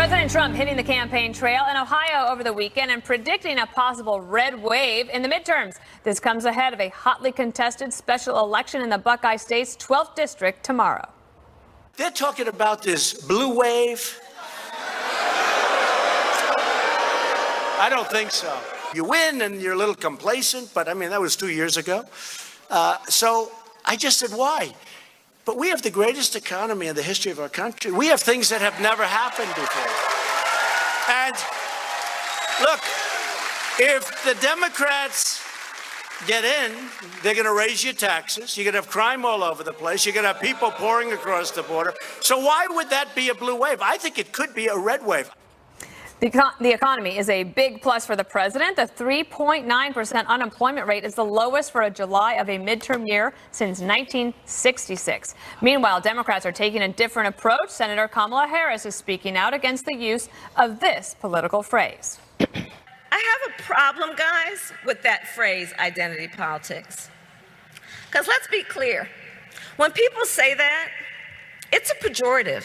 President Trump hitting the campaign trail in Ohio over the weekend and predicting a possible red wave in the midterms. This comes ahead of a hotly contested special election in the Buckeye State's 12th district tomorrow. They're talking about this blue wave. I don't think so. You win and you're a little complacent, but I mean, that was 2 years ago. So I just said, why? But we have the greatest economy in the history of our country. We have things that have never happened before. And look, if the Democrats get in, they're going to raise your taxes. You're going to have crime all over the place. You're going to have people pouring across the border. So why would that be a blue wave? I think it could be a red wave. The economy is a big plus for the president. The 3.9% unemployment rate is the lowest for a July of a midterm year since 1966. Meanwhile, Democrats are taking a different approach. Senator Kamala Harris is speaking out against the use of this political phrase. I have a problem, guys, with that phrase, identity politics. Because let's be clear, when people say that, it's a pejorative.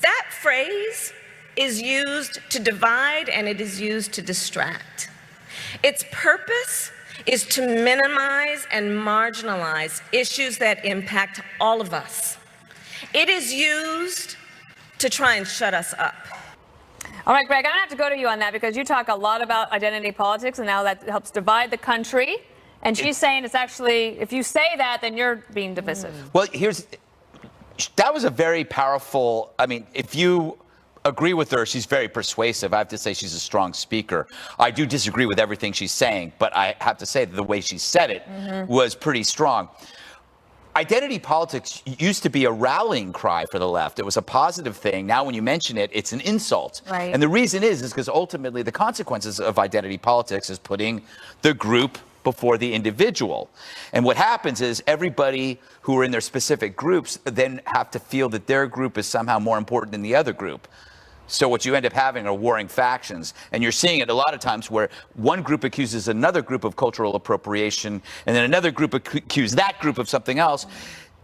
That phrase is used to divide and it is used to distract. Its purpose is to minimize and marginalize issues that impact all of us. It is used to try and shut us up. All right, Greg, I'm going to have to go to you on that because you talk a lot about identity politics and now that helps divide the country. And she's saying it's actually, if you say that, then you're being divisive. Well, that was a very powerful, I mean, if you agree with her, she's very persuasive. I have to say she's a strong speaker. I do disagree with everything she's saying, but I have to say that the way she said it was pretty strong. Identity politics used to be a rallying cry for the left. It was a positive thing. Now, when you mention it, it's an insult. Right. And the reason is because ultimately the consequences of identity politics is putting the group before the individual. And what happens is everybody who are in their specific groups then have to feel that their group is somehow more important than the other group. So what you end up having are warring factions. And you're seeing it a lot of times where one group accuses another group of cultural appropriation, and then another group accuses that group of something else.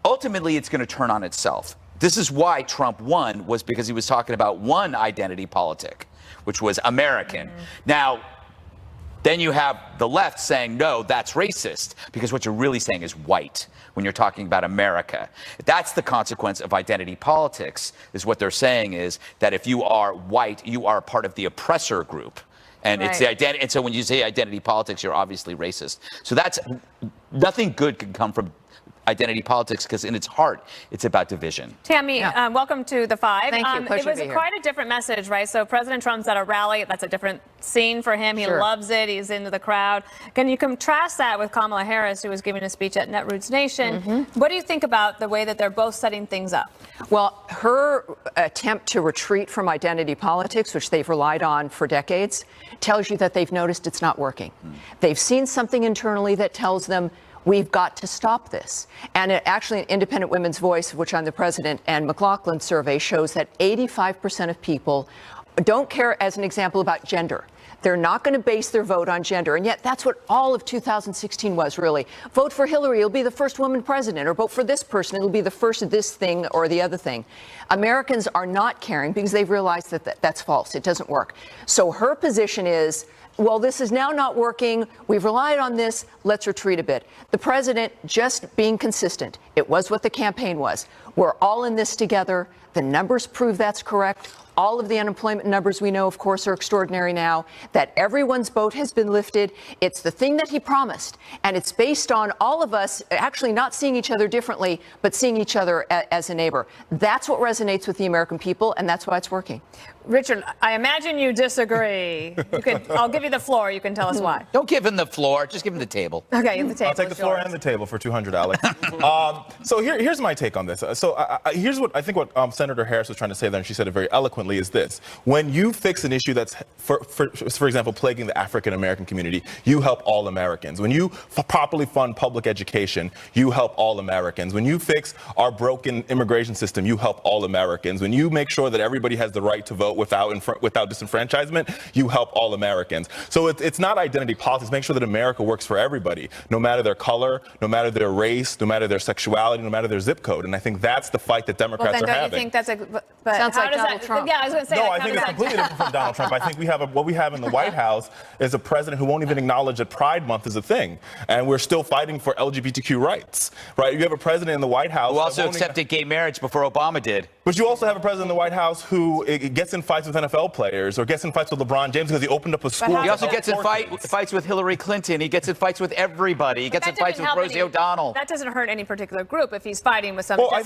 Ultimately, it's going to turn on itself. This is why Trump won, was because he was talking about one identity politic, which was American. Now, then you have the left saying, no, that's racist, because what you're really saying is white when you're talking about America. That's the consequence of identity politics, is what they're saying is that if you are white, you are part of the oppressor group. And it's the identity. And so when you say identity politics, you're obviously racist. So that's nothing good can come from identity politics, because in its heart, it's about division. Tammy, welcome to the Five. Thank you. It was quite a different message, right? So President Trump's at a rally. That's a different scene for him. He loves it. He's into the crowd. Can you contrast that with Kamala Harris, who was giving a speech at Netroots Nation? What do you think about the way that they're both setting things up? Well, her attempt to retreat from identity politics, which they've relied on for decades, tells you that they've noticed it's not working. They've seen something internally that tells them, we've got to stop this. And actually, an Independent Women's Voice, of which I'm the president, and McLaughlin survey shows that 85% of people don't care, as an example, about gender. They're not going to base their vote on gender. And yet that's what all of 2016 was, really. Vote for Hillary, it'll be the first woman president. Or vote for this person, it'll be the first of this thing or the other thing. Americans are not caring because they've realized that that's false. It doesn't work. So her position is, well, this is now not working. We've relied on this. Let's retreat a bit. The president just being consistent. It was what the campaign was. We're all in this together. The numbers prove that's correct. All of the unemployment numbers we know, of course, are extraordinary now. That everyone's boat has been lifted. It's the thing that he promised. And it's based on all of us actually not seeing each other differently, but seeing each other as a neighbor. That's what resonates with the American people, and that's why it's working. Richard, I imagine you disagree. I'll give you the floor. You can tell us why. Don't give him the floor. Just give him the table. Okay, the table. I'll take the floor and the table for $200, Alex. So here's my take on this. So here's what I think what Senator Harris was trying to say there, and she said it very eloquently, is this. When you fix an issue that's, for example, plaguing the African-American community, you help all Americans. When you properly fund public education, you help all Americans. When you fix our broken immigration system, you help all Americans. When you make sure that everybody has the right to vote, vote without disenfranchisement, you help all Americans. So it's not identity politics. Make sure that America works for everybody, no matter their color, no matter their race, no matter their sexuality, no matter their zip code. And I think that's the fight that Democrats are having. Don't you think that's but sounds how like does Donald that, Trump? Yeah, I was going to say. No, I think it's completely different from Donald Trump. I think what we have in the White House is a president who won't even acknowledge that Pride Month is a thing, and we're still fighting for LGBTQ rights, right? You have a president in the White House who also accepted gay marriage before Obama did. But you also have a president in the White House who gets in fights with NFL players or gets in fights with LeBron James because he opened up a school. He also gets in fights with Hillary Clinton. He gets in fights with everybody. He gets in fights with Rosie O'Donnell. That doesn't hurt any particular group if he's fighting with somebody. Well, I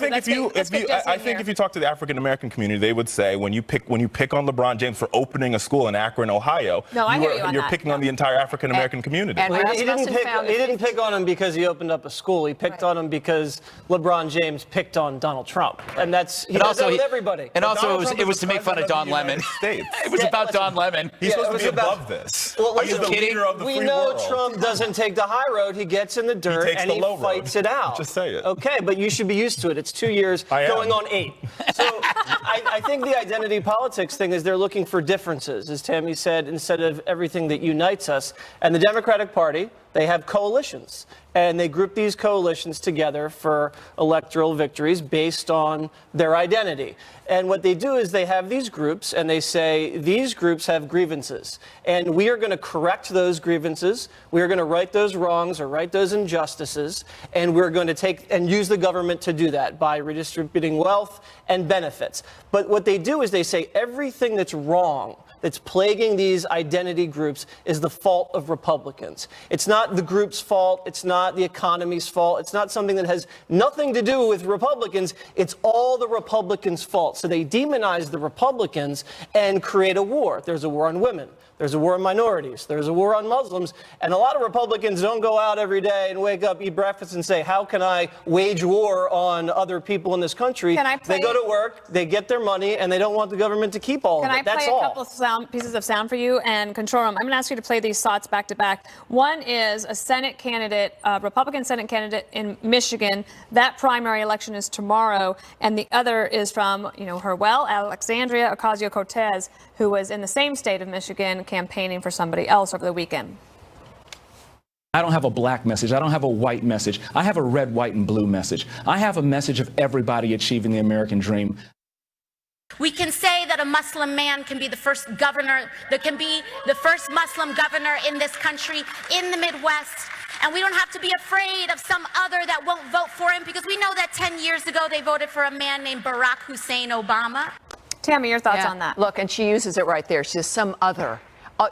think if you talk to the African American community, they would say when you pick on LeBron James for opening a school in Akron, Ohio, you're picking on the entire African American community. And he didn't pick on him because he opened up a school. He picked on him because LeBron James picked on Donald Trump, and that's does that with everybody. And also, it was to make fun of Don Lemon. It was about Don Lemon. He's supposed to be above this. Well, he's the leader of the free world. Trump doesn't take the high road. He gets in the dirt and he fights it out. Just say it. Okay, but you should be used to it. It's 2 years going on 8. So I think the identity politics thing is they're looking for differences, as Tammy said, instead of everything that unites us. And the Democratic Party, they have coalitions, and they group these coalitions together for electoral victories based on their identity. And what they do is they have these groups, and they say, these groups have grievances, and we are going to correct those grievances. We are going to right those wrongs or right those injustices, and we're going to take and use the government to do that by redistributing wealth and benefits. But what they do is they say everything that's wrong, that's plaguing these identity groups, is the fault of Republicans. It's not the group's fault. It's not the economy's fault. It's not something that has nothing to do with Republicans. It's all the Republicans' fault. So they demonize the Republicans and create a war. There's a war on women. There's a war on minorities. There's a war on Muslims. And a lot of Republicans don't go out every day and wake up, eat breakfast, and say, how can I wage war on other people in this country? They go to work, they get their money, and they don't want the government to keep all of it. That's all. Can I play a couple pieces of sound for you and control them? I'm going to ask you to play these thoughts back to back. One is a Senate candidate, Republican Senate candidate in Michigan. That primary election is tomorrow. And the other is from, Alexandria Ocasio-Cortez, who was in the same state of Michigan campaigning for somebody else over the weekend. I don't have a black message. I don't have a white message. I have a red, white, and blue message. I have a message of everybody achieving the American dream. We can say that a Muslim man can be the first governor, that can be the first Muslim governor in this country, in the Midwest. And we don't have to be afraid of some other that won't vote for him, because we know that 10 years ago they voted for a man named Barack Hussein Obama. Tammy, your thoughts on that? Look, and she uses it right there. She says some other.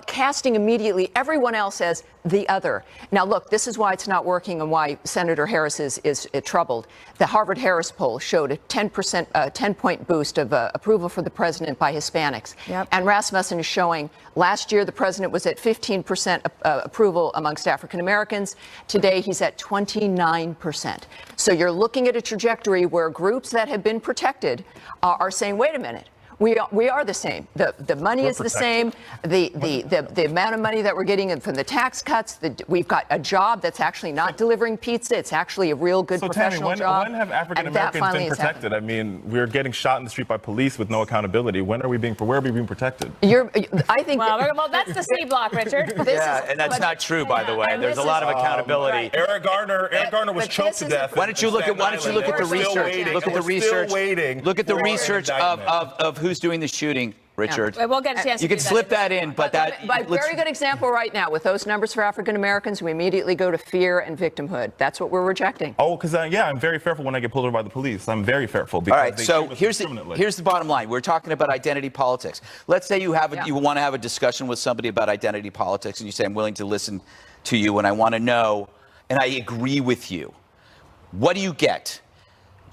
Casting immediately everyone else as the other. Now, look, this is why it's not working and why Senator Harris is troubled. The Harvard-Harris poll showed a 10-point boost of approval for the president by Hispanics. Yep. And Rasmussen is showing last year the president was at 15% approval amongst African Americans. Today, he's at 29%. So you're looking at a trajectory where groups that have been protected are saying, wait a minute. We are the same. The money is the same. The amount of money that we're getting from the tax cuts. We've got a job that's actually not delivering pizza. It's actually a real good professional job. When have African Americans been protected? I mean, we're getting shot in the street by police with no accountability. Where are we being protected? I think. Well, that's the C block, Richard. And that's not true, by the way. There's a lot of accountability. Eric Garner was choked to death. Why don't you look at the research? Look at the research. Look at the research of who's doing the shooting, Richard. We'll get a chance. You can slip that in, but very good example right now with those numbers for African Americans. We immediately go to fear and victimhood. That's what we're rejecting. Oh, because I'm very fearful when I get pulled over by the police. I'm very fearful. All right. So here's the bottom line. We're talking about identity politics. Let's say you want to have a discussion with somebody about identity politics, and you say, I'm willing to listen to you, and I want to know, and I agree with you. What do you get?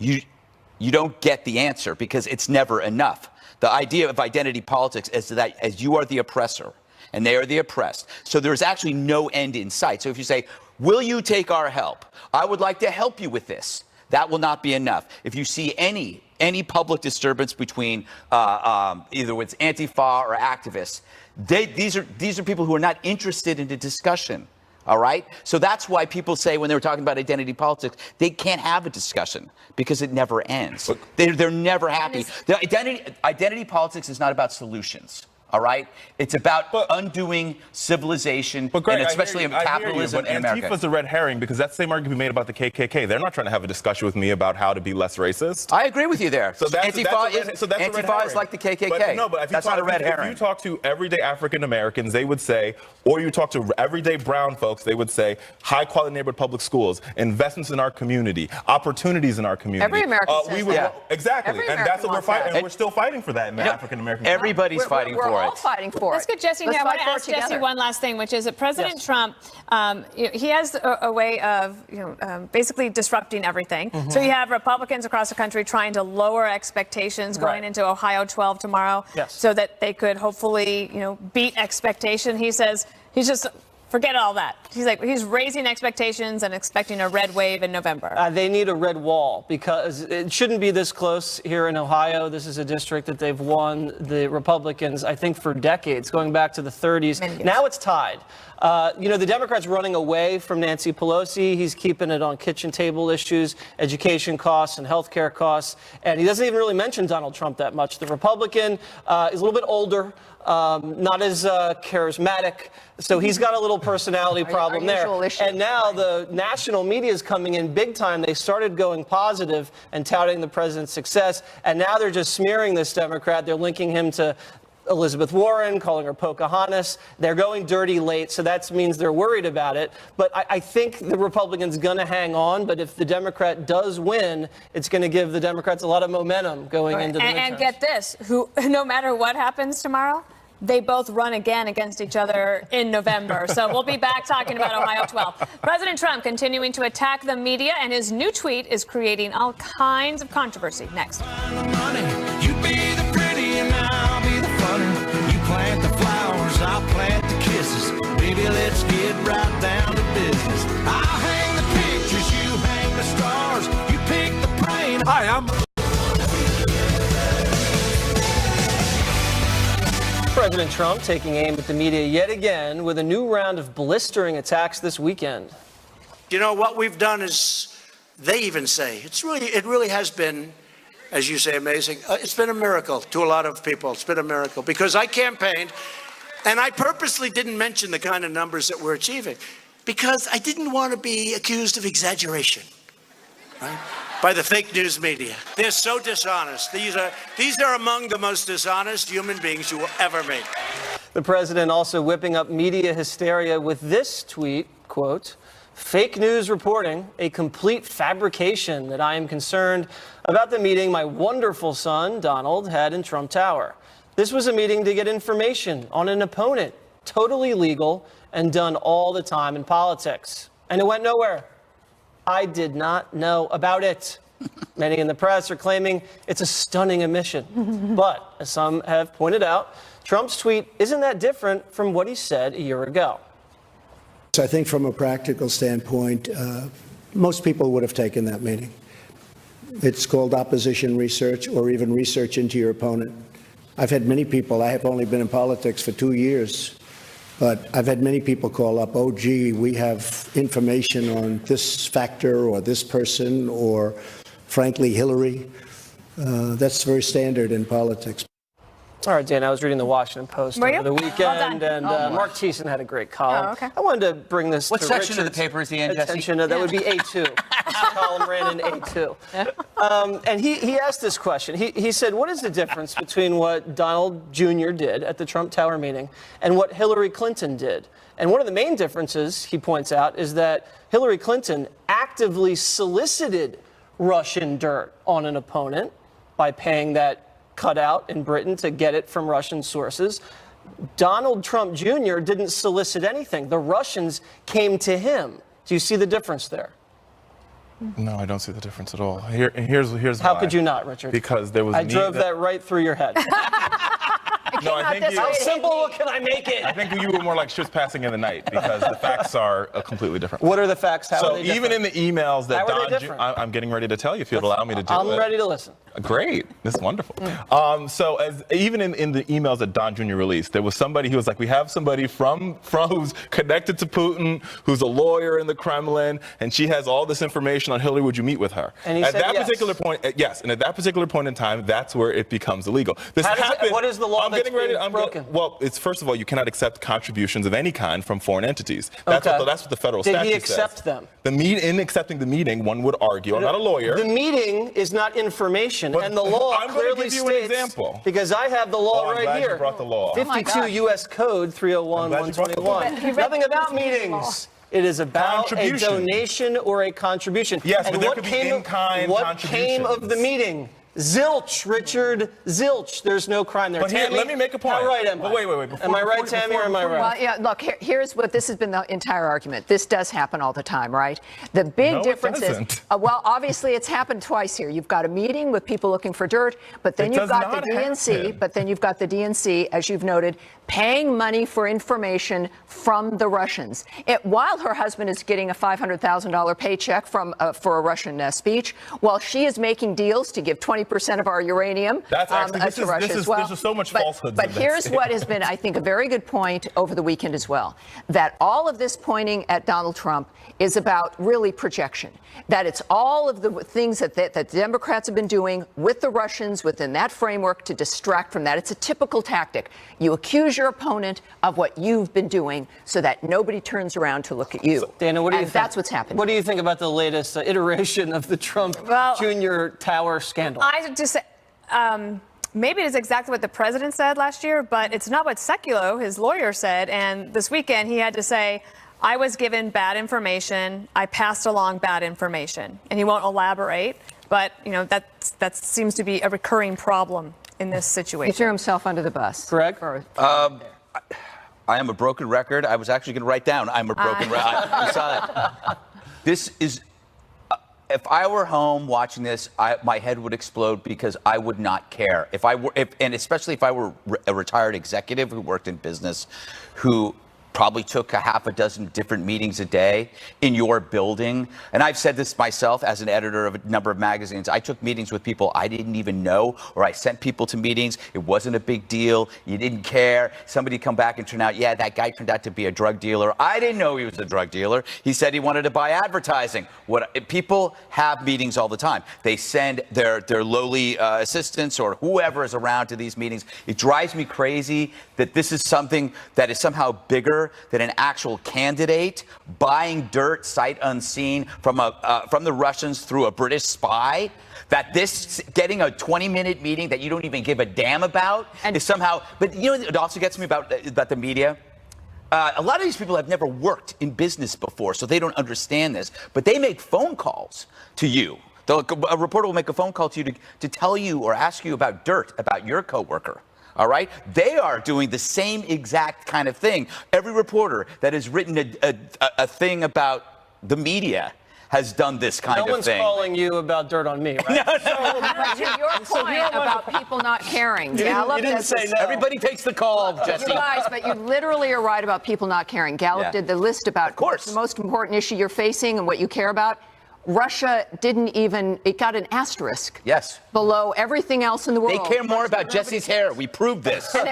You don't get the answer because it's never enough. The idea of identity politics is that as you are the oppressor and they are the oppressed. So there's actually no end in sight. So if you say, will you take our help? I would like to help you with this. That will not be enough. If you see any public disturbance between either with Antifa or activists, these are people who are not interested in a discussion All right? So that's why people say when they were talking about identity politics, they can't have a discussion because it never ends. They're never happy. The identity politics is not about solutions. All right? It's about undoing civilization, Greg, and especially capitalism in America. Antifa's a red herring because that's the same argument we made about the KKK. They're not trying to have a discussion with me about how to be less racist. I agree with you there. So Antifa is like the KKK. But that's not a red herring. If you talk to everyday African Americans, they would say, or you talk to everyday brown folks, they would say, high-quality neighborhood public schools, investments in our community, opportunities in our community. Every American says that. Exactly. Every And that's what we're fighting. And we're still fighting for that in the African American community. Everybody's fighting for it. We're all fighting for it. Let's get Jesse here. I want to ask Jesse one last thing, which is that President Trump, he has a way of basically disrupting everything. So you have Republicans across the country trying to lower expectations going into Ohio 12 tomorrow so that they could hopefully beat expectation. He says he's just forget all that. He's raising expectations and expecting a red wave in November. They need a red wall because it shouldn't be this close here in Ohio. This is a district that they've won, the Republicans, I think, for decades, going back to the 30s. Now it's tied. The Democrats running away from Nancy Pelosi. He's keeping it on kitchen table issues, education costs and health care costs. And he doesn't even really mention Donald Trump that much. The Republican is a little bit older, not as charismatic. So he's got a little personality problem there. And now the national media is coming in big time. They started going positive and touting the president's success. And now they're just smearing this Democrat. They're linking him to Elizabeth Warren, calling her Pocahontas. They're going dirty late, so that means they're worried about it. But I think the Republicans going to hang on. But if the Democrat does win, it's going to give the Democrats a lot of momentum going into the midterms. And get this, no matter what happens tomorrow, they both run again against each other in November. So we'll be back talking about Ohio 12. President Trump continuing to attack the media, and his new tweet is creating all kinds of controversy. Next. You be the pretty and I'll be the funner. You plant the flowers, I'll plant the kisses. Baby, let's get right down to business. I'll hang the pictures, you hang the stars. You pick the plane. Hi, I'm President Trump taking aim at the media yet again with a new round of blistering attacks this weekend. What we've done is, they even say, it really has been, as you say, amazing. It's been a miracle to a lot of people. It's been a miracle because I campaigned, and I purposely didn't mention the kind of numbers that we're achieving because I didn't want to be accused of exaggeration, right? By the fake news media. They're so dishonest. These are among the most dishonest human beings you will ever meet. The president also whipping up media hysteria with this tweet, quote, "Fake news reporting, a complete fabrication that I am concerned about the meeting my wonderful son, Donald, had in Trump Tower. This was a meeting to get information on an opponent, totally legal and done all the time in politics. And it went nowhere. I did not know about it." Many in the press are claiming it's a stunning omission. But, as some have pointed out, Trump's tweet isn't that different from what he said a year ago. I think from a practical standpoint, most people would have taken that meeting. It's called opposition research or even research into your opponent. I've had many people, I have only been in politics for 2 years, but I've had many people call up, oh, gee, we have information on this factor or this person or, frankly, Hillary. That's very standard in politics. All right, Dan, I was reading the Washington Post over the weekend, and Mark Thiessen had a great column. Oh, okay. I wanted to bring this What to section Richard's of the paper is he in, Jesse? attention. That would be A2. His column ran in A2. And he asked this question. He said, what is the difference between what Donald Jr. did at the Trump Tower meeting and what Hillary Clinton did? And one of the main differences, he points out, is that Hillary Clinton actively solicited Russian dirt on an opponent by paying that cutout in Britain to get it from Russian sources. Donald Trump Jr. didn't solicit anything. The Russians came to him. Do you see the difference there? No, I don't see the difference at all. Here's How why. could you not, Richard? Because there was I drove that right through your head. came No, I out think this you- way. How it hit simple me. can I make it? I think you were more like ships passing in the night because the facts are completely different. What are the facts? How are So they even in different? the emails that How are they Don, different? I'm getting ready to tell you if you'll allow me to do it. I'm ready to listen. Great, this is wonderful. So even in the emails that Don Jr. released, there was somebody who was like, we have somebody from who's connected to Putin, who's a lawyer in the Kremlin, and she has all this information on Hillary. Would you meet with her? And he at said that yes. particular point, yes. And at that particular point in time, that's where it becomes illegal. This How does it- happened. what is the law that's being broken? Well, it's first of all, you cannot accept contributions of any kind from foreign entities. That's Okay. what the federal Did statute he accept says. them? In accepting the meeting, one would argue. I'm not a lawyer. The meeting is not information, But and the law I'm gonna clearly give you an states, example. because I have the law Oh, I'm right glad you here. brought the law. 52 U.S. Code 301 I'm glad you brought the 121. Nothing about meetings. It is about a Contribution. donation or a contribution. Yes, and but there what could be came, in-kind what came of the contributions. meeting? Zilch, Richard, zilch. There's no crime there. But here, Tammy, let me make a point. How right am I? But wait. Am I right, Tammy, or am I right? Well, yeah, look, here's what this has been the entire argument. This does happen all the time, right? The big No, it difference is, doesn't. well, obviously it's happened twice here. You've got a meeting with people looking for dirt, but then It you've does got the not DNC, as you've noted, paying money for information from the Russians. While her husband is getting a $500,000 paycheck for a Russian speech, while she is making deals to give 20% of our uranium That's actually, to Russia as well. There's so much But- falsehoods. But in this. here's what has been, I think, a very good point over the weekend as well, that all of this pointing at Donald Trump is about really projection, that it's all of the things that the Democrats have been doing with the Russians within that framework to distract from that. It's a typical tactic. You accuse your opponent of what you've been doing so that nobody turns around to look at you. Dana, what do you and think? that's what's happening. What do you think about the latest iteration of the Trump Jr. Tower scandal? I would just say, maybe it is exactly what the president said last year, but it's not what Sekulow, his lawyer, said. And this weekend he had to say, I was given bad information. I passed along bad information. And he won't elaborate. But, you know, that seems to be a recurring problem in this situation. He threw himself under the bus. Correct. I am a broken record. I was actually going to write down, I'm a broken record. You saw that. This is, if I were home watching this, my head would explode because I would not care. And especially if I were a retired executive who worked in business, who probably took a half a dozen different meetings a day in your building. And I've said this myself as an editor of a number of magazines. I took meetings with people I didn't even know, or I sent people to meetings. It wasn't a big deal. You didn't care. Somebody come back and turn out, yeah, that guy turned out to be a drug dealer. I didn't know he was a drug dealer. He said he wanted to buy advertising. People have meetings all the time. They send their lowly assistants or whoever is around to these meetings. It drives me crazy that this is something that is somehow bigger than an actual candidate buying dirt sight unseen from the Russians through a British spy. That this getting a 20-minute meeting that you don't even give a damn about is somehow. But you know, it also gets me about the media. A lot of these people have never worked in business before, so they don't understand this. But they make phone calls to you. A reporter will make a phone call to you to tell you or ask you about dirt about your coworker. All right? They are doing the same exact kind of thing. Every reporter that has written a thing about the media has done this kind of thing. No one's calling you about dirt on me, right? But to your point about people not caring, Gallup didn't does say this- no. Everybody takes the call, Jesse. You guys, but you literally are right about people not caring. Gallup did the list about what's the most important issue you're facing and what you care about. Russia didn't even, it got an asterisk. Yes. Below everything else in the world. They care more about Jesse's hair. We proved this. And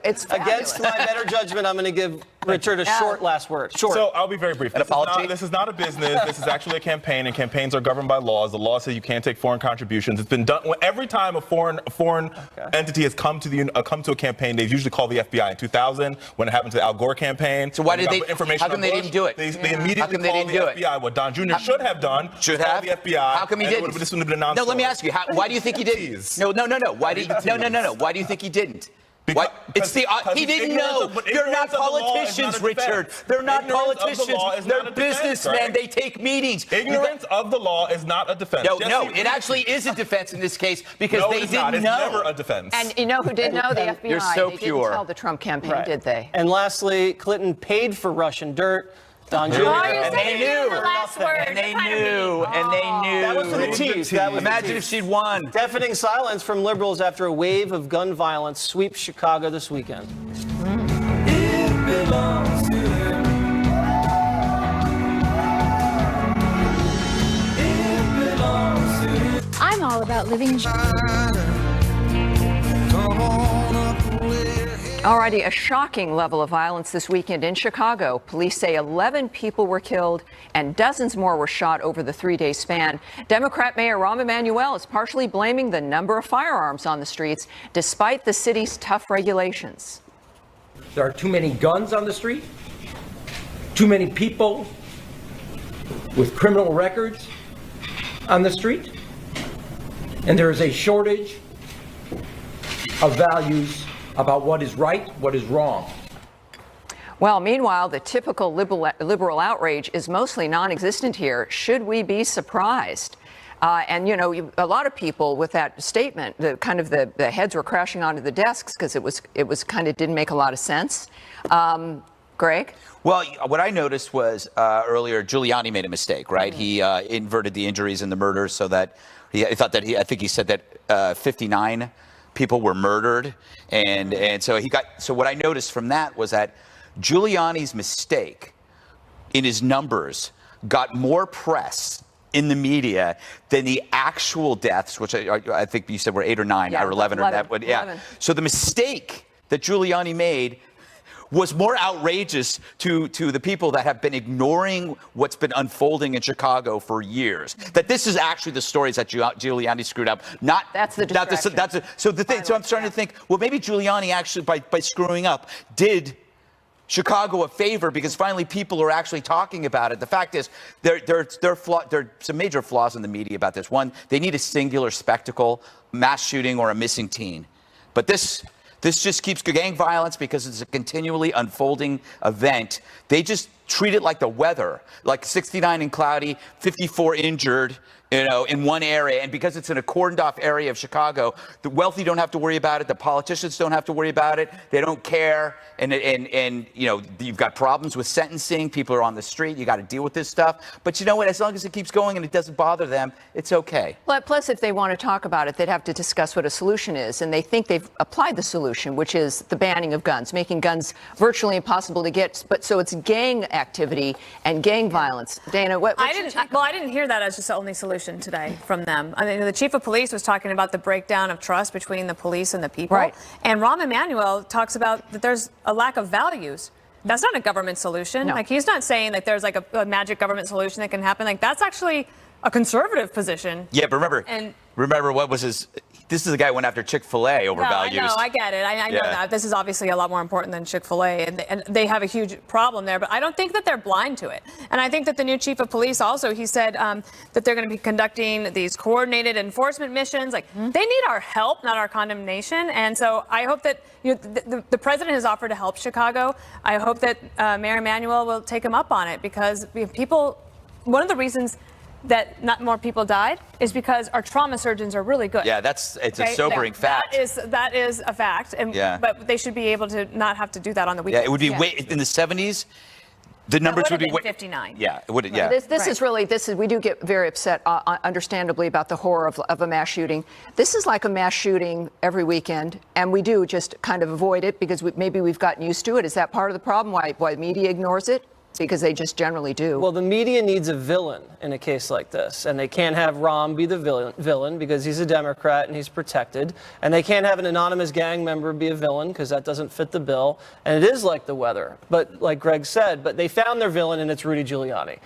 it's fabulous. Against my better judgment, I'm going to give Richard a short last word. Short. So I'll be very brief. An apology? This is not a business. This is actually a campaign, and campaigns are governed by laws. The law says you can't take foreign contributions. It's been done every time a foreign entity has come to a campaign. They've usually called the FBI in 2000 when it happened to the Al Gore campaign. So why did they? Information How come they didn't do it? They immediately called the FBI. What Don Jr. should have done. Should call have. the FBI. How come he didn't? This would have been a No, non-story. let me ask you. Why do you think he didn't? No. Why do you? No. Why do you think he didn't? Why? It's the he didn't know. They're not politicians, Richard. They're not politicians. They're businessmen. They take meetings. Ignorance of the law is not a defense. No, it actually is a defense in this case because they didn't know. It's never a defense. And you know who did know? The FBI. You're so they pure. didn't tell the Trump campaign, did they? And lastly, Clinton paid for Russian dirt. Don Oh, Giuliani. you And said they you knew knew. the last word. And they You're kind of knew. mean. And they knew. That was for the tease. That was the Imagine if tease. she'd won. Deafening silence from liberals after a wave of gun violence sweeps Chicago this weekend. It belongs to him. It belongs to him. I'm all about living. Come on up with Alrighty, a shocking level of violence this weekend in Chicago. Police say 11 people were killed and dozens more were shot over the 3-day span. Democrat Mayor Rahm Emanuel is partially blaming the number of firearms on the streets, despite the city's tough regulations. There are too many guns on the street, too many people with criminal records on the street, and there is a shortage of values about what is right, what is wrong. Well, meanwhile, the typical liberal outrage is mostly non-existent here. Should we be surprised? And, you know, a lot of people with that statement, the heads were crashing onto the desks because it was kind of didn't make a lot of sense. Greg? Well, what I noticed was earlier, Giuliani made a mistake, right? He inverted the injuries and the murders so that I think he said that 59 people were murdered. And so what I noticed from that was that Giuliani's mistake in his numbers got more press in the media than the actual deaths, which I think you said were 8 or 9 or 11 or that. Yeah. 11. So the mistake that Giuliani made was more outrageous to the people that have been ignoring what's been unfolding in Chicago for years. That this is actually the stories that Giuliani screwed up. That's the distraction. So I'm starting to think, well, maybe Giuliani actually, by screwing up, did Chicago a favor because finally people are actually talking about it. The fact is, there are some major flaws in the media about this. One, they need a singular spectacle, mass shooting or a missing teen. But this just keeps gang violence because it's a continually unfolding event. They just treat it like the weather, like 69 and cloudy, 54 injured, in one area. And because it's in a cordoned off area of Chicago, the wealthy don't have to worry about it. The politicians don't have to worry about it. They don't care. And you've got problems with sentencing. People are on the street. You got to deal with this stuff. But you know what? As long as it keeps going and it doesn't bother them, it's okay. Plus, if they want to talk about it, they'd have to discuss what a solution is. And they think they've applied the solution, which is the banning of guns, making guns virtually impossible to get. But so it's gang activity and gang violence. Dana, I didn't hear that as just the only solution today from them. I mean, the chief of police was talking about the breakdown of trust between the police and the people. Right. And Rahm Emanuel talks about that there's a lack of values. That's not a government solution. No. Like, he's not saying that there's like a magic government solution that can happen. Like, that's actually a conservative position. Yeah, but remember what was his... This is the guy who went after Chick-fil-A over values. I know, I get it. I know that. This is obviously a lot more important than Chick-fil-A, and they have a huge problem there. But I don't think that they're blind to it. And I think that the new chief of police also, he said that they're going to be conducting these coordinated enforcement missions. Like, they need our help, not our condemnation. And so I hope that the president has offered to help Chicago. I hope that Mayor Emanuel will take him up on it, because one of the reasons that not more people died is because our trauma surgeons are really good. Yeah, it's a sobering fact. That is a fact. And, but they should be able to not have to do that on the weekend. Yeah, it would be in the 70s. The numbers would be 59. Yeah, it would. Yeah. We do get very upset, understandably, about the horror of a mass shooting. This is like a mass shooting every weekend, and we do just kind of avoid it because maybe we've gotten used to it. Is that part of the problem? Why media ignores it? Because they just generally do. Well, the media needs a villain in a case like this, and they can't have Rahm be the villain because he's a Democrat and he's protected, and they can't have an anonymous gang member be a villain because that doesn't fit the bill, and it is like the weather. But like Greg said, but they found their villain, and it's Rudy Giuliani.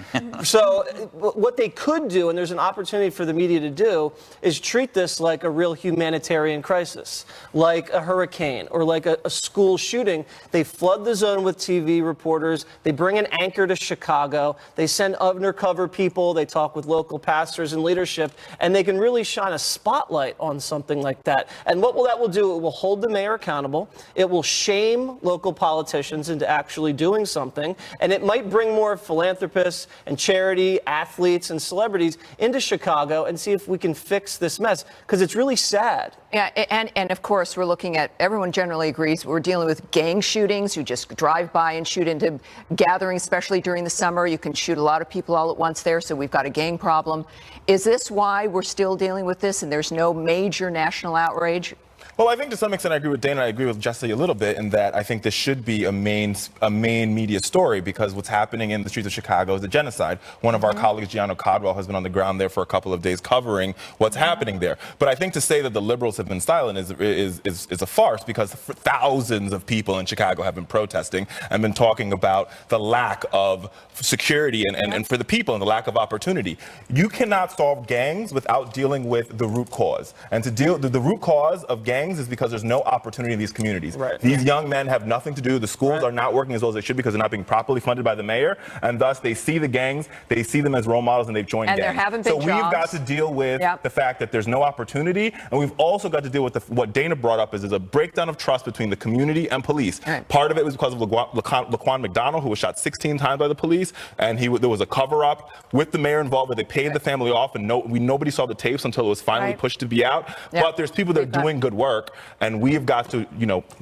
So what they could do, and there's an opportunity for the media to do, is treat this like a real humanitarian crisis, like a hurricane or like a school shooting. They flood the zone with TV reporters. They bring an anchor to Chicago. They send undercover people. They talk with local pastors and leadership, and they can really shine a spotlight on something like that. And that will do, it will hold the mayor accountable. It will shame local politicians into actually doing something, and it might bring more philanthropists and charity, athletes and celebrities into Chicago and see if we can fix this mess, because it's really sad. Yeah, and of course, we're looking at, everyone generally agrees, we're dealing with gang shootings who just drive by and shoot into gatherings especially during the summer. You can shoot a lot of people all at once there, so we've got a gang problem. Is this why we're still dealing with this and there's no major national outrage? Well, I think to some extent I agree with Dana. I agree with Jesse a little bit in that I think this should be a main media story, because what's happening in the streets of Chicago is a genocide. One of our colleagues, Gianno Codwell, has been on the ground there for a couple of days covering what's happening there. But I think to say that the liberals have been silent is a farce, because thousands of people in Chicago have been protesting and been talking about the lack of security and for the people and the lack of opportunity. You cannot solve gangs without dealing with the root cause. And to deal the root cause of gangs is because there's no opportunity in these communities. Right. These young men have nothing to do. The schools are not working as well as they should because they're not being properly funded by the mayor, and thus they see the gangs, they see them as role models, and they've joined gangs. There haven't been so we've got to deal with the fact that there's no opportunity, and we've also got to deal with what Dana brought up is a breakdown of trust between the community and police. Right. Part of it was because of Laquan McDonald, who was shot 16 times by the police, and there was a cover-up with the mayor involved where they paid the family off, and nobody saw the tapes until it was finally pushed to be out. But there's people that are doing good work, and we've got to,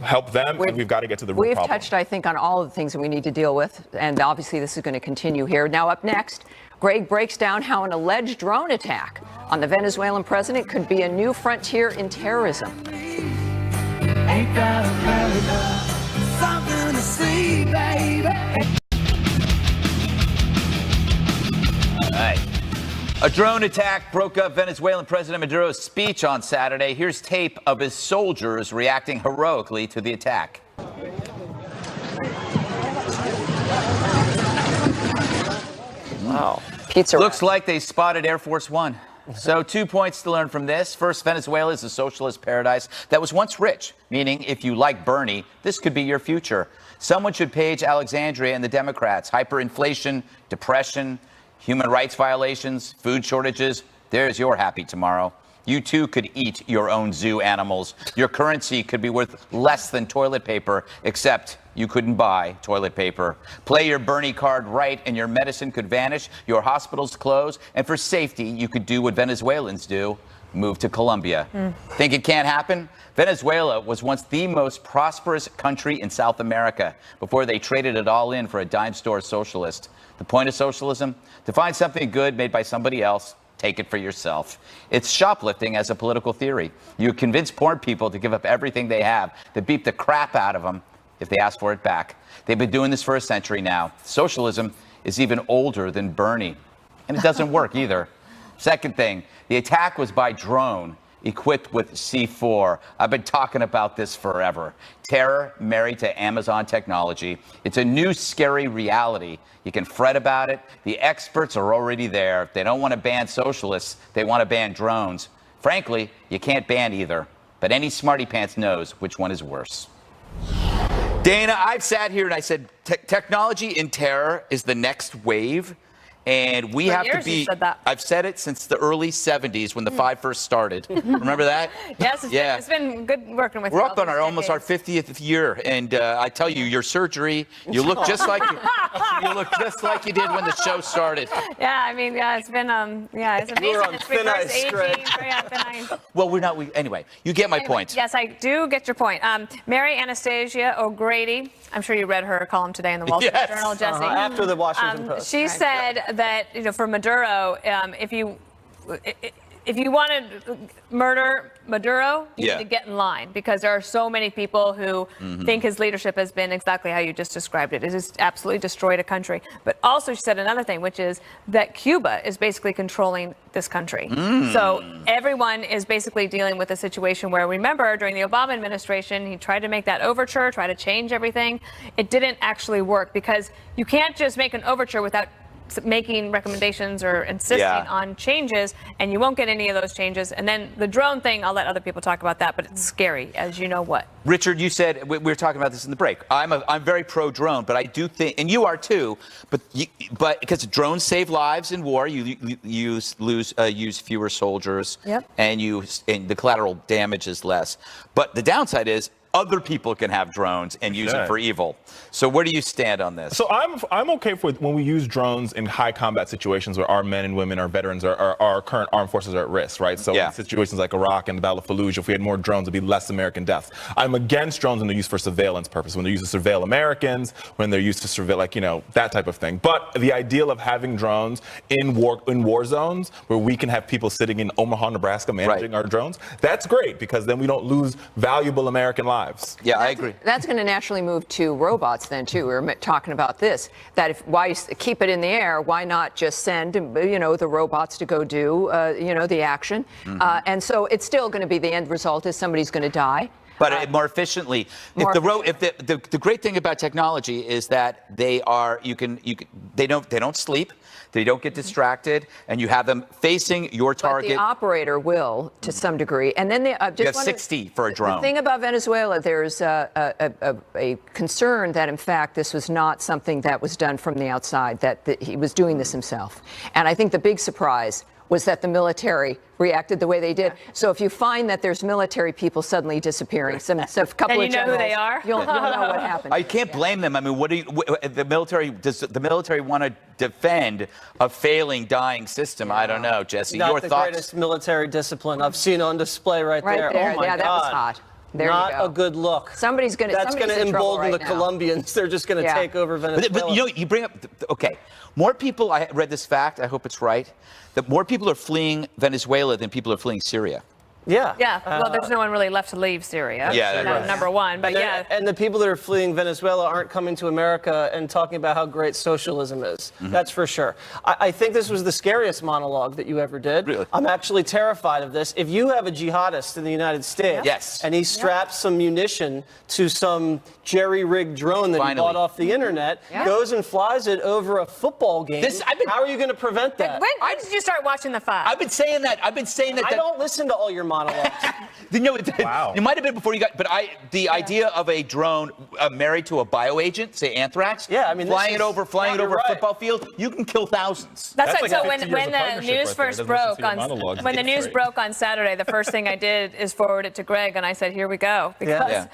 help them, and we've got to get to the root problem. We've touched, I think, on all of the things that we need to deal with, and obviously this is going to continue here. Now, up next, Greg breaks down how an alleged drone attack on the Venezuelan president could be a new frontier in terrorism. Ain't that America? Something to see, baby. All right. A drone attack broke up Venezuelan President Maduro's speech on Saturday. Here's tape of his soldiers reacting heroically to the attack. Wow. Pizza Looks like they spotted Air Force One. So 2 points to learn from this. First, Venezuela is a socialist paradise that was once rich, meaning if you like Bernie, this could be your future. Someone should page Alexandria and the Democrats. Hyperinflation, depression, human rights violations, food shortages. There's your happy tomorrow. You too could eat your own zoo animals. Your currency could be worth less than toilet paper, except you couldn't buy toilet paper. Play your Bernie card right and your medicine could vanish, your hospitals close, and for safety, you could do what Venezuelans do, move to Colombia. Think it can't happen? Venezuela was once the most prosperous country in South America before they traded it all in for a dime store socialist. The point of socialism? To find something good made by somebody else, take it for yourself. It's shoplifting as a political theory. You convince poor people to give up everything they have, to beat the crap out of them if they ask for it back. They've been doing this for a century now. Socialism is even older than Bernie, and it doesn't work either. Second thing, the attack was by drone, equipped with C4. I've been talking about this forever. Terror married to Amazon technology. It's a new scary reality. You can fret about it. The experts are already there. If they don't want to ban socialists, they want to ban drones. Frankly, you can't ban either. But any smarty pants knows which one is worse. Dana, I've sat here and I said technology in terror is the next wave. And we have to be, I've said it since the early 70s when the Five first started. Remember that? Yes, it's been good working with you. We're up on almost our 50th year. And I tell you, your surgery, you look just like you did when the show started. Yeah, I mean, it's been, it's amazing. It's reverse aging. Thin ice. Well, anyway, you get my point. Yes, I do get your point. Mary Anastasia O'Grady, I'm sure you read her column today in the Wall Street Journal, Jesse. After the Washington Post. She said that, for Maduro, if you want to murder Maduro, you need to get in line, because there are so many people who think his leadership has been exactly how you just described it. It has absolutely destroyed a country. But also she said another thing, which is that Cuba is basically controlling this country. So everyone is basically dealing with a situation where, remember, during the Obama administration, he tried to make that overture, try to change everything. It didn't actually work, because you can't just make an overture without making recommendations or insisting on changes, and you won't get any of those changes. And then the drone thing, I'll let other people talk about that, but it's scary, as you know what. Richard, you said, we were talking about this in the break, I'm very pro-drone, but I do think, and you are too, but because drones save lives in war, you use fewer soldiers, and the collateral damage is less. But the downside is, other people can have drones and use it for evil. So where do you stand on this? So I'm okay with when we use drones in high combat situations where our men and women, our veterans, our current armed forces are at risk, right? So in situations like Iraq and the Battle of Fallujah, if we had more drones, it'd be less American deaths. I'm against drones when they're used for surveillance purposes, when they're used to surveil Americans, when they're used to surveil, like, that type of thing. But the ideal of having drones in war zones where we can have people sitting in Omaha, Nebraska managing our drones, that's great, because then we don't lose valuable American lives. Yeah, I agree. That's going to naturally move to robots then, too. We were talking about this, that why keep it in the air? Why not just send, the robots to go do, the action? And so it's still going to be the end result is somebody's going to die. But more efficiently. The great thing about technology is that they don't sleep. They don't get distracted, and you have them facing your target. But the operator will, to some degree. And then you have 60 for a drone. The thing about Venezuela, there's a concern that, in fact, this was not something that was done from the outside, that he was doing this himself. And I think the big surprise was that the military reacted the way they did. So if you find that there's military people suddenly disappearing, a couple and of you know who they are, you'll know what happened. I can't blame them. I mean, does the military want to defend a failing, dying system? I don't know, Jesse. Not your the thoughts? Greatest military discipline I've seen on display right there. Oh my yeah, God. that was hot. There Not you go. a good look. Somebody's going to embolden the Colombians. They're just going to take over Venezuela. But you bring up, okay, more people, I read this fact, I hope it's right, that more people are fleeing Venezuela than people are fleeing Syria. Yeah. Well, there's no one really left to leave Syria. Number one. But and the people that are fleeing Venezuela aren't coming to America and talking about how great socialism is. That's for sure. I think this was the scariest monologue that you ever did. Really? I'm actually terrified of this. If you have a jihadist in the United States, and he straps some munition to some jerry-rigged drone that he bought off the internet, goes and flies it over a football game, how are you going to prevent that? When did you start watching the fight? I've been saying that. I don't listen to all your monologues. Wow. It might have been before you got, but the idea of a drone married to a bioagent, say anthrax, flying it over a football field, you can kill thousands. That's right. So when the news first broke on Saturday, the first thing I did is forward it to Greg, and I said, "Here we go," because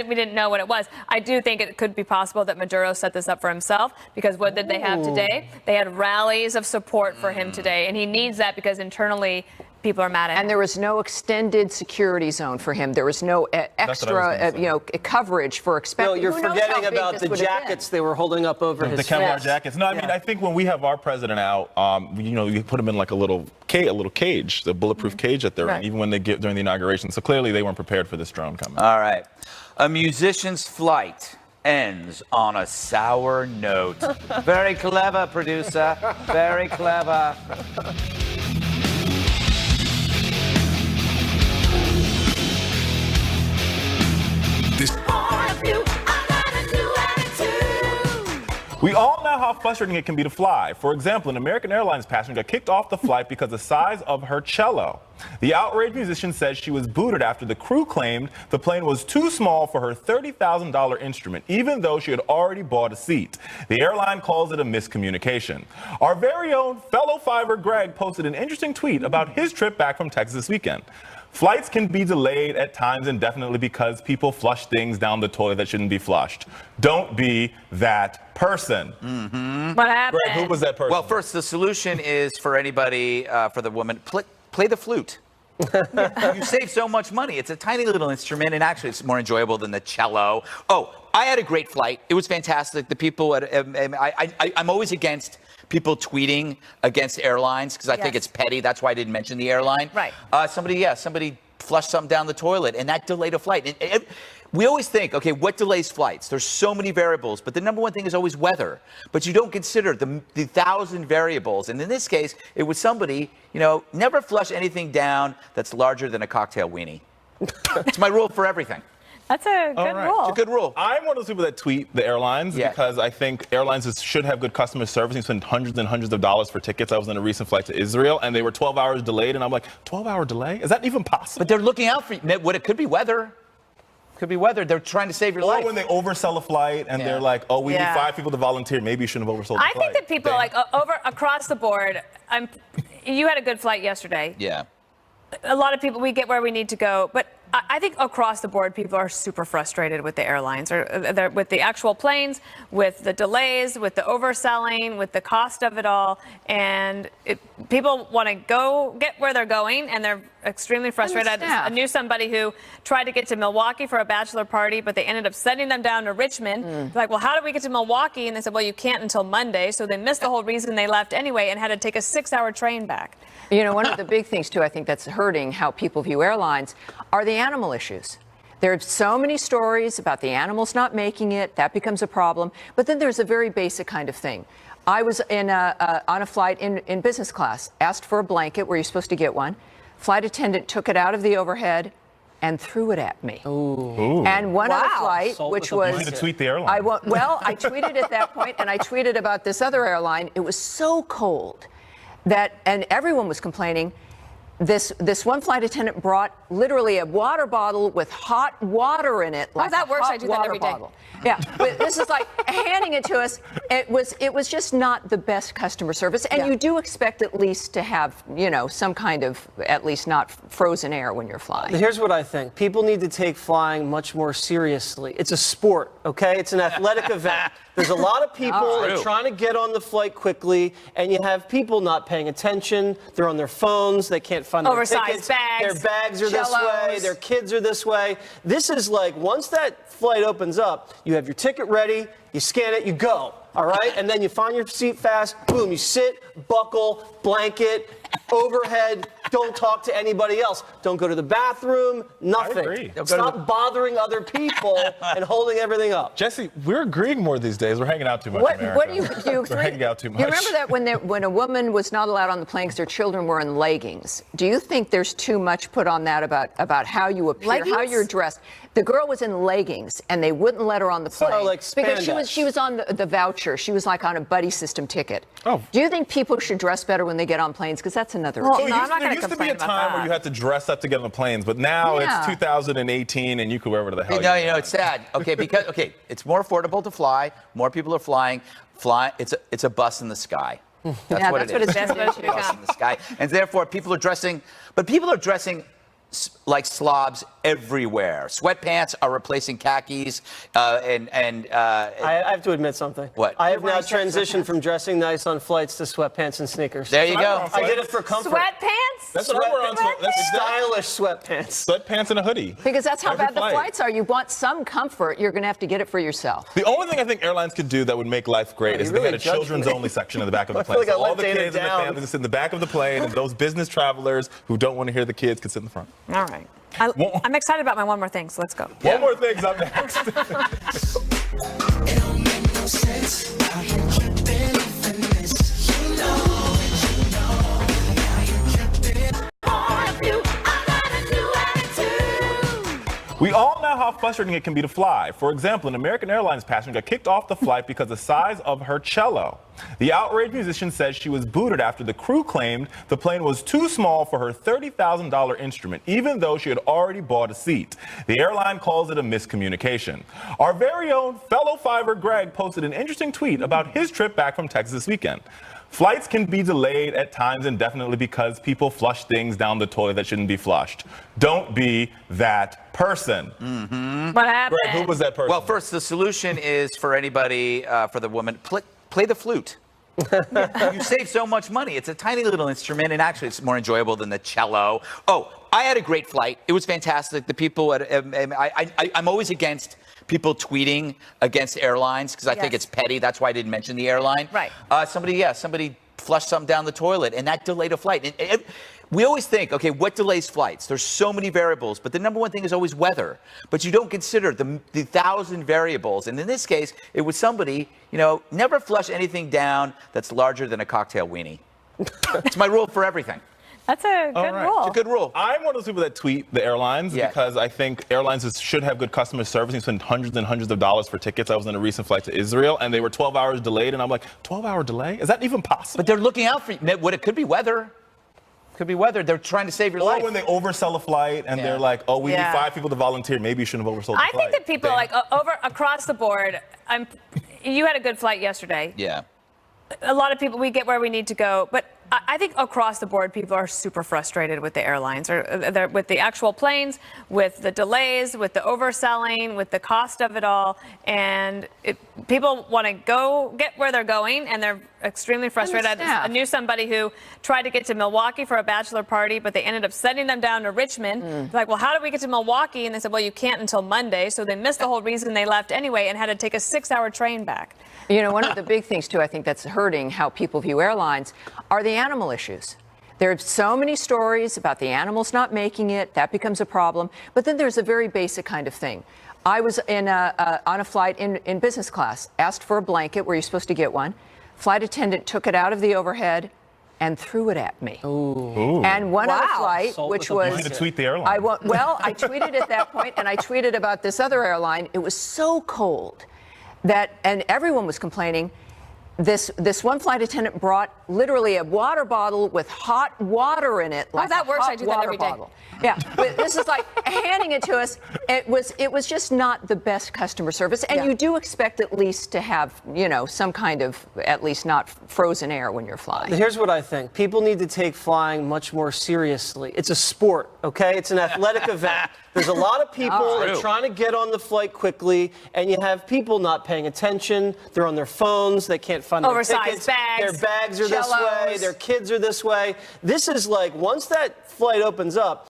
we didn't know what it was. I do think it could be possible that Maduro set this up for himself, because what did they have today? They had rallies of support for him today, and he needs that because internally people are mad at him. And there was no extended security zone for him. There was no extra, coverage for No, you're forgetting about the jackets they were holding up over his face. The Kevlar jackets. No, I mean, I think when we have our president out, you put him in like a little cage, the bulletproof cage that they're in, even when they get during the inauguration. So clearly they weren't prepared for this drone coming. All right. A musician's flight ends on a sour note. Very clever, producer. Very clever. We all know how frustrating it can be to fly. For example, an American Airlines passenger got kicked off the flight because of the size of her cello. The outraged musician says she was booted after the crew claimed the plane was too small for her $30,000 instrument, even though she had already bought a seat. The airline calls it a miscommunication. Our very own fellow Fiverr Greg posted an interesting tweet about his trip back from Texas this weekend. Flights can be delayed at times indefinitely because people flush things down the toilet that shouldn't be flushed. Don't be that person. What happened? Greg, who was that person? Well, first, the solution is for anybody, for the woman, play the flute. You save so much money. It's a tiny little instrument, and actually it's more enjoyable than the cello. Oh, I had a great flight. It was fantastic. The people I'm always against people tweeting against airlines because I think it's petty. That's why I didn't mention the airline. Right. Somebody flushed something down the toilet, and that delayed a flight. We always think, okay, what delays flights? There's so many variables, but the number one thing is always weather. But you don't consider the 1,000 variables. And in this case, it was somebody, never flush anything down that's larger than a cocktail weenie. It's my rule for everything. That's a good rule. It's a good rule. I'm one of those people that tweet the airlines because I think airlines should have good customer service. You spend hundreds and hundreds of dollars for tickets. I was on a recent flight to Israel, and they were 12 hours delayed, and I'm like, 12-hour delay? Is that even possible? But they're looking out for you. It could be weather. Could be weather. They're trying to save your life. Or when they oversell a flight and they're like, oh, we need 5 people to volunteer. Maybe you shouldn't have oversold the flight. I think that people across the board, you had a good flight yesterday. Yeah. A lot of people, we get where we need to go, but I think across the board, people are super frustrated with the airlines, or with the actual planes, with the delays, with the overselling, with the cost of it all. And people want to go get where they're going, and they're extremely frustrated. I knew somebody who tried to get to Milwaukee for a bachelor party, but they ended up sending them down to Richmond. They're like, well, how do we get to Milwaukee? And they said, well, you can't until Monday. So they missed the whole reason they left anyway and had to take a 6-hour train back. You know, one of the big things, too, I think that's hurting how people view airlines are the animal issues. There are so many stories about the animals not making it. That becomes a problem. But then there's a very basic kind of thing. I was on a flight in business class, asked for a blanket where you're supposed to get one. Flight attendant took it out of the overhead and threw it at me. Ooh. And one other flight, which was... You need to tweet the airline. I tweeted at that point, and I tweeted about this other airline. It was so cold that, and everyone was complaining, this one flight attendant brought literally a water bottle with hot water in it. Like that works. I do that every day. Yeah, but this is like handing it to us. It was just not the best customer service, and you do expect at least to have, you know, some kind of, at least not frozen air when you're flying. Here's what I think. People need to take flying much more seriously. It's a sport, okay? It's an athletic event. There's a lot of people that are trying to get on the flight quickly, and you have people not paying attention. They're on their phones. They can't find their tickets. Bags. Their bags are this way. Their kids are this way. This is like, once that flight opens up, you have your ticket ready, you scan it, you go. All right? And then you find your seat fast. Boom, you sit, buckle, blanket, overhead. Don't talk to anybody else. Don't go to the bathroom. Nothing. I agree. Stop bothering other people and holding everything up. Jesse, we're agreeing more these days. We're hanging out too much. What do you We're hanging out too much. You remember that when a woman was not allowed on the plane because their children were in leggings? Do you think there's too much put on that about how you appear, how you're dressed? The girl was in leggings, and they wouldn't let her on the plane because she was on the voucher. She was like on a buddy system ticket. Oh. Do you think people should dress better when they get on planes? Because that's another. Well, there used to be a time where you had to dress up to get on the planes, but now it's 2018, and you can wear whatever the hell. You know, it's sad. Okay, because it's more affordable to fly. More people are flying. It's a bus in the sky. That's what it is. It's a bus in the sky, and therefore people are dressing. But people are dressing like slobs everywhere. Sweatpants are replacing khakis, I have to admit something. What? I have now transitioned from dressing nice on flights to sweatpants and sneakers. There you go. I did it for comfort. Sweatpants? That's what I wear on. That's stylish sweatpants. Sweatpants and a hoodie. Because that's how bad the flights are. You want some comfort, you're going to have to get it for yourself. The only thing I think airlines could do that would make life great is if they had a children's-only section in the back of the plane. So all the kids and the families can sit in the back of the plane, and those business travelers who don't want to hear the kids can sit in the front. All right. I'm excited about my one more thing, so let's go. One more thing's up next. It don't make no sense how you keep believing this. You know how you kept it. We all know how frustrating it can be to fly. For example, an American Airlines passenger got kicked off the flight because of the size of her cello. The outraged musician says she was booted after the crew claimed the plane was too small for her $30,000 instrument, even though she had already bought a seat. The airline calls it a miscommunication. Our very own fellow Fiverr Greg posted an interesting tweet about his trip back from Texas this weekend. Flights can be delayed at times indefinitely because people flush things down the toilet that shouldn't be flushed. Don't be that person. Mm-hmm. What happened? Greg, who was that person? Well, first, the solution is for anybody, for the woman, play the flute. You save so much money. It's a tiny little instrument, and actually it's more enjoyable than the cello. Oh, I had a great flight. It was fantastic. The people at I'm always against people tweeting against airlines because I think it's petty. That's why I didn't mention the airline. Right. Somebody flushed something down the toilet, and that delayed a flight. We always think, okay, what delays flights? There's so many variables, but the number one thing is always weather. But you don't consider the 1,000 variables. And in this case, it was somebody, never flush anything down that's larger than a cocktail weenie. It's my rule for everything. That's a good rule. It's a good rule. I'm one of those people that tweet the airlines because I think airlines should have good customer service. You spend hundreds and hundreds of dollars for tickets. I was on a recent flight to Israel, and they were 12 hours delayed, and I'm like, 12-hour delay? Is that even possible? But they're looking out for you. It could be weather. Could be weather. They're trying to save your life. Or when they oversell a flight and they're like, oh, we need 5 people to volunteer. Maybe you shouldn't have oversold the flight. I think that people across the board, you had a good flight yesterday. Yeah. A lot of people, we get where we need to go. But I think across the board, people are super frustrated with the airlines, or with the actual planes, with the delays, with the overselling, with the cost of it all. And people want to go get where they're going, and they're extremely frustrated. I knew somebody who tried to get to Milwaukee for a bachelor party, but they ended up sending them down to Richmond. Like, well, how do we get to Milwaukee? And they said, well, you can't until Monday. So they missed the whole reason they left anyway and had to take a 6-hour train back. You know, one of the big things, too, I think that's hurting how people view airlines are the animal issues. There are so many stories about the animals not making it. That becomes a problem. But then there's a very basic kind of thing. I was on a flight in business class, asked for a blanket where you're supposed to get one. Flight attendant took it out of the overhead and threw it at me. Ooh. And one other flight, which was... You need to tweet the airline. Well, I tweeted at that point, and I tweeted about this other airline. It was so cold that, and everyone was complaining, this one flight attendant brought literally a water bottle with hot water in it. Like that works. I do that every day. Yeah, but this is like handing it to us. It was just not the best customer service, and you do expect at least to have, you know, some kind of at least not frozen air when you're flying. Here's what I think: people need to take flying much more seriously. It's a sport, okay? It's an athletic event. There's a lot of people that are trying to get on the flight quickly, and you have people not paying attention. They're on their phones. They can't find their tickets. Bags. Their bags are this way. Their kids are this way. This is like, once that flight opens up,